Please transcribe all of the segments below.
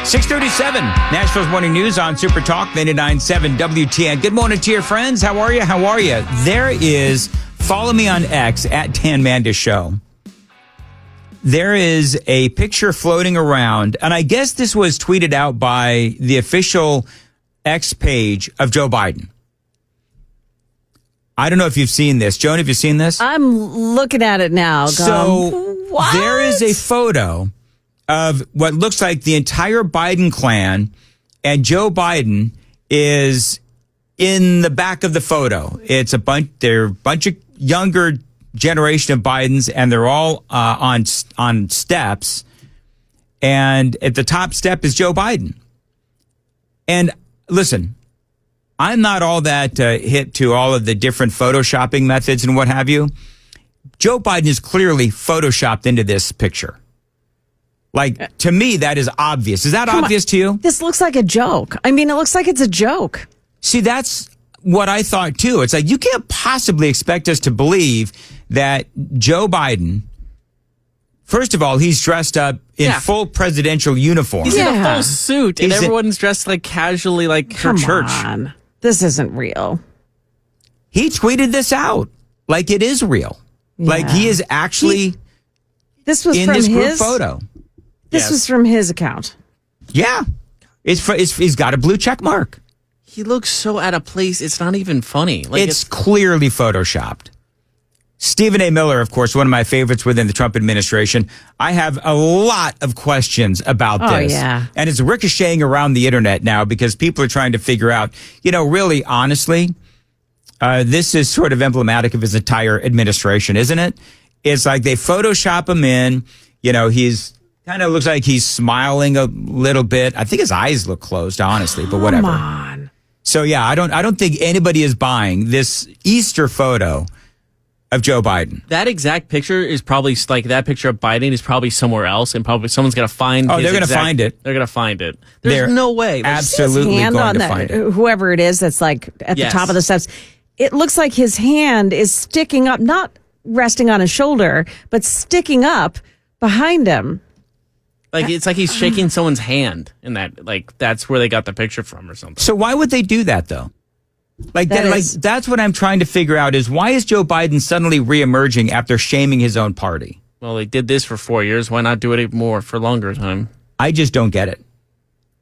6:37, Nashville's Morning News on Super Talk 99.7 WTN. Good morning to your friends. How are you? There is, follow me on X, at Dan Mandis Show. There is a picture floating around, and I guess this was tweeted out by the official X page of Joe Biden. I don't know if you've seen this. Joan, have you seen this? I'm looking at it now. So what? There is a photo of what looks like the entire Biden clan, and Joe Biden is in the back of the photo. It's they're a bunch of younger generation of Bidens, and they're all on steps. And at the top step is Joe Biden. And listen, I'm not all that hip to all of the different photoshopping methods and what have you. Joe Biden is clearly photoshopped into this picture. Like, to me, that is obvious. Is that obvious to you? This looks like a joke. I mean, it looks like it's a joke. See, that's what I thought, too. It's like, you can't possibly expect us to believe that Joe Biden, first of all, he's dressed up in full presidential uniform. He's in a full suit, and everyone's dressed like casually like for church. Come on. This isn't real. He tweeted this out like it is real. Yeah. Like he is actually this was in from this group his photo. This was from his account. Yeah. He's got a blue check mark. He looks so out of place. It's not even funny. Like it's clearly photoshopped. Stephen A. Miller, of course, one of my favorites within the Trump administration. I have a lot of questions about this. Yeah. And it's ricocheting around the internet now because people are trying to figure out, really, honestly, this is sort of emblematic of his entire administration, isn't it? It's like they Photoshop him in, he's kind of looks like he's smiling a little bit. I think his eyes look closed, honestly, but whatever. Come on. So, yeah, I don't think anybody is buying this Easter photo of Joe Biden. That exact picture is probably like that picture of Biden is probably somewhere else, and probably someone's going to find. Oh, they're going to find it. They're going to find it. There's no way. Absolutely hand going on to that, find it. Whoever it is that's like at the top of the steps. It looks like his hand is sticking up, not resting on his shoulder, but sticking up behind him. Like it's like he's shaking someone's hand, and that's where they got the picture from, or something. So why would they do that though? That's what I'm trying to figure out is why is Joe Biden suddenly reemerging after shaming his own party? Well, they did this for 4 years. Why not do it more for longer time? I just don't get it.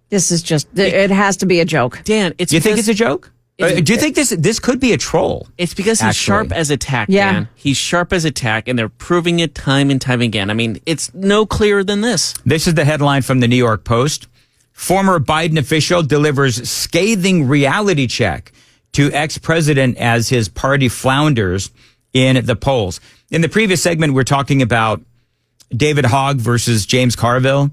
This is just, it has to be a joke. Dan, you think it's a joke? Do you think this could be a troll? It's because he's sharp as a tack, yeah. Dan. He's sharp as a tack, and they're proving it time and time again. I mean, it's no clearer than this. This is the headline from the New York Post. Former Biden official delivers scathing reality check to ex-president as his party flounders in the polls. In the previous segment, we're talking about David Hogg versus James Carville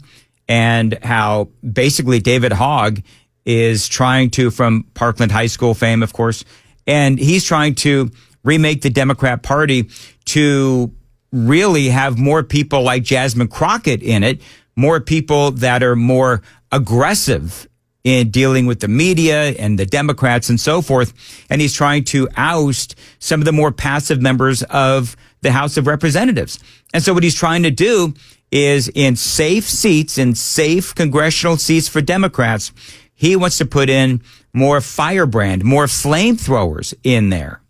and how basically David Hogg is trying to, from Parkland High School fame, of course, and he's trying to remake the Democrat Party to really have more people like Jasmine Crockett in it, more people that are more aggressive in dealing with the media and the Democrats and so forth. And he's trying to oust some of the more passive members of the House of Representatives. And so what he's trying to do is in safe seats, in safe congressional seats for Democrats, he wants to put in more firebrand, more flamethrowers in there.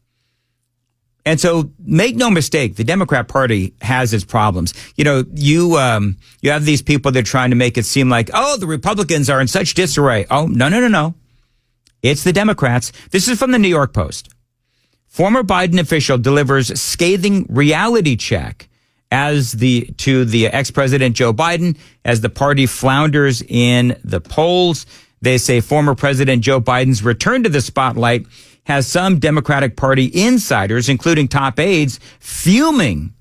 And so make no mistake, the Democrat Party has its problems. You have these people that are trying to make it seem like, oh, the Republicans are in such disarray. Oh, no. It's the Democrats. This is from the New York Post. Former Biden official delivers scathing reality check to the ex-president Joe Biden as the party flounders in the polls. They say former President Joe Biden's return to the spotlight has some Democratic Party insiders, including top aides, fuming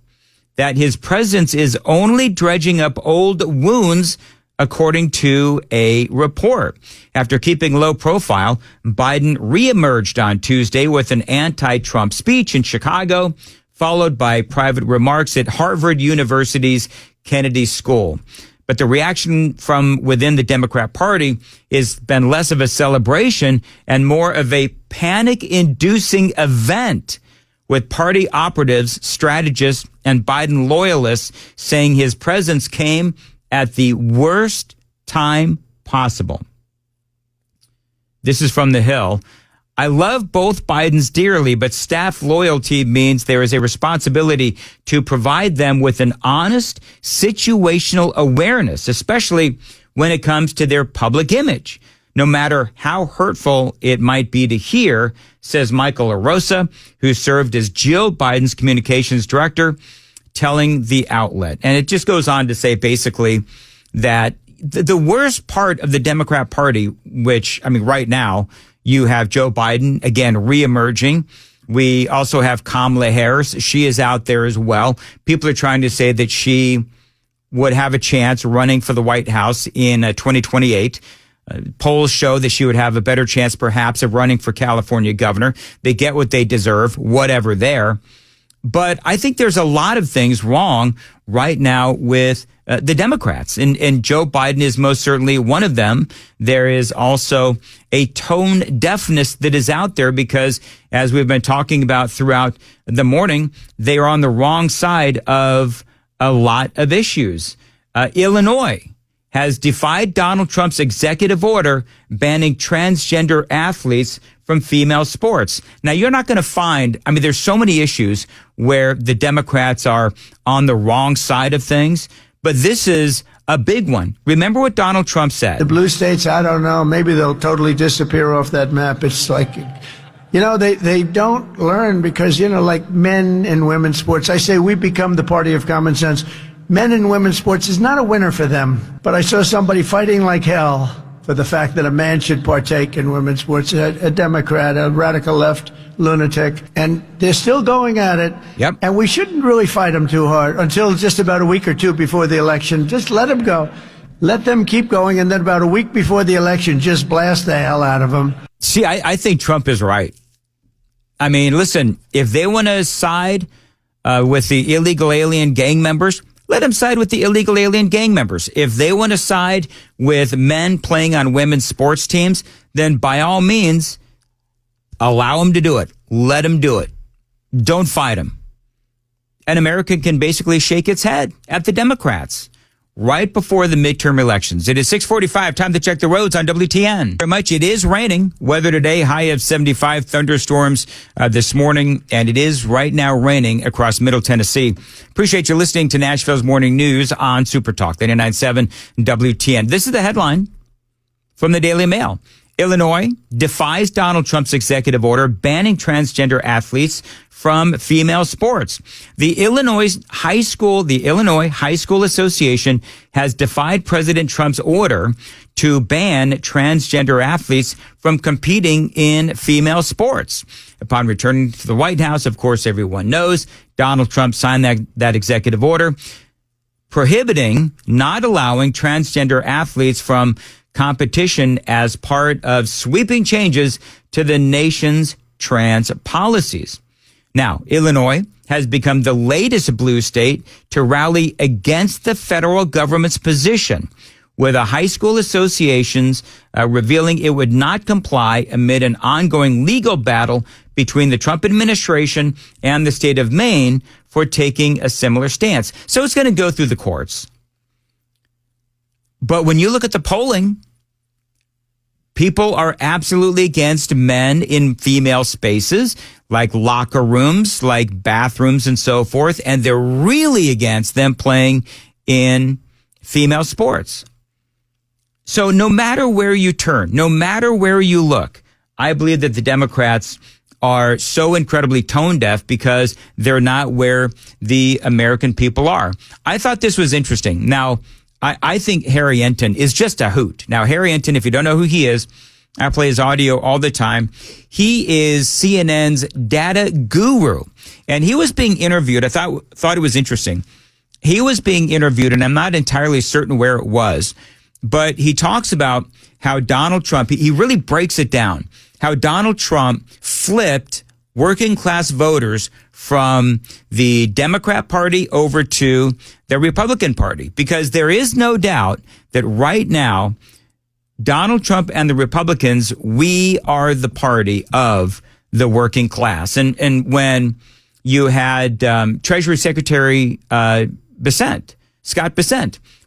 that his presence is only dredging up old wounds, according to a report. After keeping low profile, Biden reemerged on Tuesday with an anti-Trump speech in Chicago, followed by private remarks at Harvard University's Kennedy School. But the reaction from within the Democrat Party has been less of a celebration and more of a panic-inducing event, with party operatives, strategists, and Biden loyalists saying his presence came at the worst time possible. This is from The Hill. I love both Bidens dearly, but staff loyalty means there is a responsibility to provide them with an honest situational awareness, especially when it comes to their public image, no matter how hurtful it might be to hear, says Michael LaRosa, who served as Jill Biden's communications director, telling the outlet. And it just goes on to say basically that the worst part of the Democrat Party, which, I mean, right now, you have Joe Biden, again, reemerging. We also have Kamala Harris. She is out there as well. People are trying to say that she would have a chance running for the White House in 2028. Polls show that she would have a better chance, perhaps, of running for California governor. They get what they deserve, whatever there. But I think there's a lot of things wrong right now with the Democrats, and Joe Biden is most certainly one of them. There is also a tone deafness that is out there because, as we've been talking about throughout the morning, they are on the wrong side of a lot of issues. Illinois has defied Donald Trump's executive order banning transgender athletes from female sports. Now, you're not going to find, I mean, there's so many issues where the Democrats are on the wrong side of things, but this is a big one. Remember what Donald Trump said. The blue states, I don't know, maybe they'll totally disappear off that map. It's like, you know, they don't learn because, you know, like men and women's sports, I say we become the party of common sense. Men and women's sports is not a winner for them. But I saw somebody fighting like hell for the fact that a man should partake in women's sports, a Democrat, a radical left lunatic, and they're still going at it. Yep. And we shouldn't really fight them too hard until just about a week or two before the election. Just let them go. Let them keep going, and then about a week before the election, just blast the hell out of them. See, I think Trump is right. I mean, listen, if they want to side with the illegal alien gang members, let them side with the illegal alien gang members. If they want to side with men playing on women's sports teams, then by all means, allow them to do it. Let them do it. Don't fight them. And America can basically shake its head at the Democrats right before the midterm elections. It is 6:45. Time to check the roads on WTN. Very much. It is raining. Weather today, high of 75. Thunderstorms this morning, and it is right now raining across Middle Tennessee. Appreciate you listening to Nashville's Morning News on Super Talk 99.7 WTN. This is the headline from the Daily Mail. Illinois defies Donald Trump's executive order banning transgender athletes from female sports. The Illinois High School Association has defied President Trump's order to ban transgender athletes from competing in female sports. Upon returning to the White House, of course, everyone knows Donald Trump signed that executive order prohibiting, not allowing transgender athletes from competition as part of sweeping changes to the nation's trans policies. Now, Illinois has become the latest blue state to rally against the federal government's position, with a high school associations revealing it would not comply amid an ongoing legal battle between the Trump administration and the state of Maine for taking a similar stance. So it's going to go through the courts. But when you look at the polling, people are absolutely against men in female spaces, like locker rooms, like bathrooms and so forth, and they're really against them playing in female sports. So no matter where you turn, no matter where you look, I believe that the Democrats are so incredibly tone deaf because they're not where the American people are. I thought this was interesting. Now, I think Harry Enton is just a hoot. Now, Harry Enton, if you don't know who he is, I play his audio all the time. He is CNN's data guru, and he was being interviewed. I thought it was interesting. He was being interviewed, and I'm not entirely certain where it was, but he talks about how Donald Trump, he really breaks it down, how Donald Trump flipped working class voters from the Democrat Party over to the Republican Party, because there is no doubt that right now, Donald Trump and the Republicans, we are the party of the working class. And when you had Treasury Secretary Scott Bessent,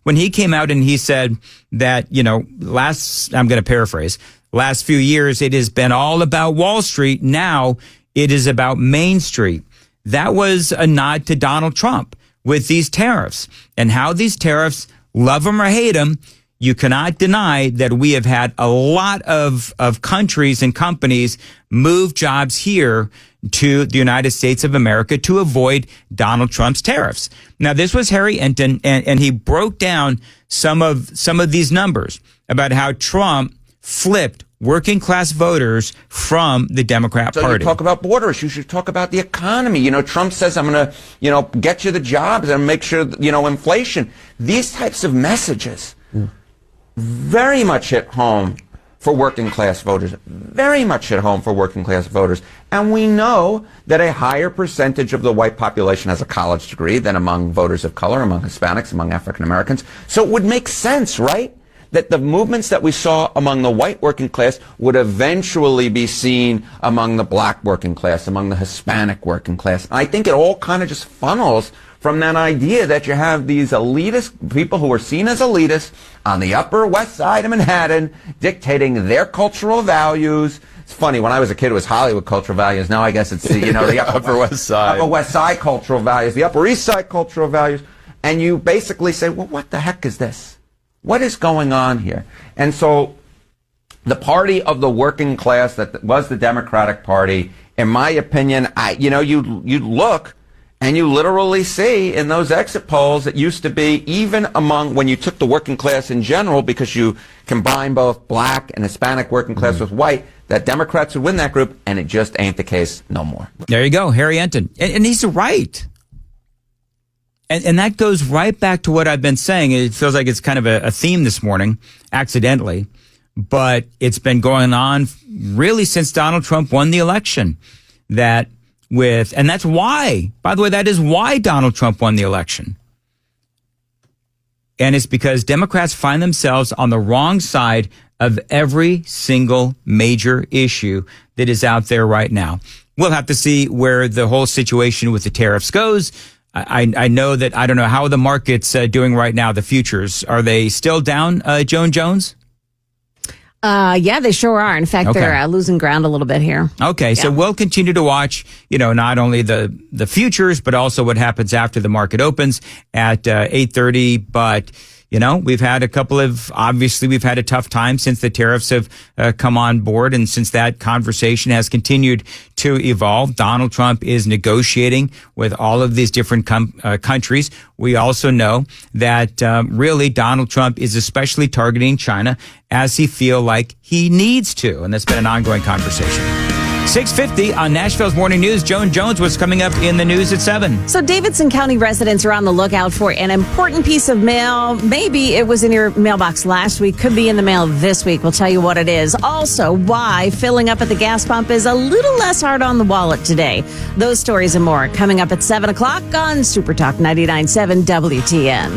when he came out and he said that, I'm going to paraphrase, last few years, it has been all about Wall Street. Now it is about Main Street. That was a nod to Donald Trump with these tariffs and how these tariffs, love them or hate them, you cannot deny that we have had a lot of countries and companies move jobs here to the United States of America to avoid Donald Trump's tariffs. Now, this was Harry Enten, and he broke down some of these numbers about how Trump flipped working class voters from the Democrat Party. So you talk about border issues, you talk about the economy. Trump says, I'm going to, get you the jobs and make sure, inflation. These types of messages very much hit home for working class voters, very much hit home for working class voters. And we know that a higher percentage of the white population has a college degree than among voters of color, among Hispanics, among African Americans. So it would make sense, right, that the movements that we saw among the white working class would eventually be seen among the black working class, among the Hispanic working class. I think it all kind of just funnels from that idea that you have these elitist people who are seen as elitists on the Upper West Side of Manhattan dictating their cultural values. It's funny, when I was a kid, it was Hollywood cultural values. Now I guess it's, the Upper West Side. Upper West Side cultural values, the Upper East Side cultural values. And you basically say, well, what the heck is this? What is going on here? And so the party of the working class that was the Democratic Party, in my opinion, you look and you literally see in those exit polls that used to be even among, when you took the working class in general, because you combine both black and Hispanic working class with white, that Democrats would win that group, and it just ain't the case no more. There you go, Harry Enten. And he's right. And that goes right back to what I've been saying. It feels like it's kind of a theme this morning, accidentally, but it's been going on really since Donald Trump won the election. And that's why, by the way, that is why Donald Trump won the election. And it's because Democrats find themselves on the wrong side of every single major issue that is out there right now. We'll have to see where the whole situation with the tariffs goes. I know that, I don't know how the market's doing right now, the futures. Are they still down, Joan Jones? Yeah, they sure are. In fact, they're losing ground a little bit here. Okay, yeah. So we'll continue to watch, not only the futures, but also what happens after the market opens at 8:30. But, we've had we've had a tough time since the tariffs have come on board, and since that conversation has continued to evolve. Donald Trump is negotiating with all of these different countries. We also know that really Donald Trump is especially targeting China as he feel like he needs to, and that's been an ongoing conversation. 6:50 on Nashville's Morning News. Joan Jones, what's coming up in the news at 7? So Davidson County residents are on the lookout for an important piece of mail. Maybe it was in your mailbox last week, could be in the mail this week. We'll tell you what it is. Also, why filling up at the gas pump is a little less hard on the wallet today. Those stories and more coming up at 7 o'clock on Super Talk 99.7 WTN.